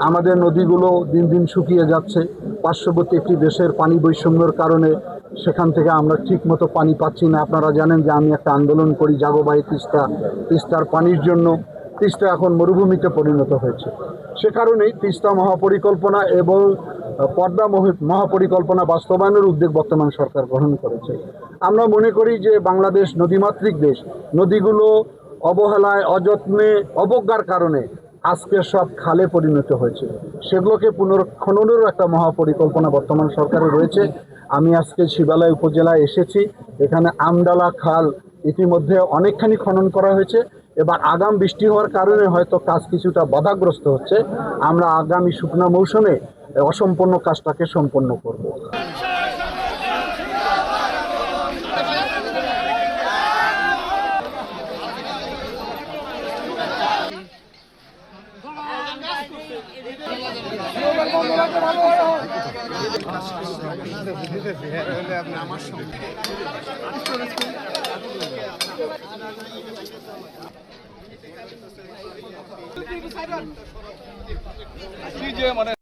আমাদের নদীগুলো দিন দিন শুকিয়ে যাচ্ছে। পার্শ্ববর্তী একটি দেশের পানি বৈষম্যের কারণে সেখান থেকে আমরা ঠিকমতো পানি পাচ্ছি না। আপনারা জানেন যে আমি একটা আন্দোলন করি জাগোবাই তিস্তার পানির জন্য। তিস্তা এখন মরুভূমিতে পরিণত হয়েছে। সে কারণেই তিস্তা মহাপরিকল্পনা এবং পদ্মা মহাপরিকল্পনা বাস্তবায়নের উদ্যোগ বর্তমান সরকার গ্রহণ করেছে। আমরা মনে করি যে বাংলাদেশ নদীমাতৃক দেশ। নদীগুলো অবহেলায়, অযত্নে, অবজ্ঞার কারণে আজকে সব খালে পরিণত হয়েছে। সেগুলোকে পুনর্খননেরও একটা মহাপরিকল্পনা বর্তমান সরকারের রয়েছে। আমি আজকে শিবালয় উপজেলায় এসেছি। এখানে আমডালা খাল ইতিমধ্যে অনেকখানি খনন করা হয়েছে। এবার আগাম বৃষ্টি হওয়ার কারণে হয়তো কাজ কিছুটা বাধাগ্রস্ত হচ্ছে। আমরা আগামী শুকনো মৌসুমে অসম্পূর্ণ কাজটাকে সম্পন্ন করব। মানে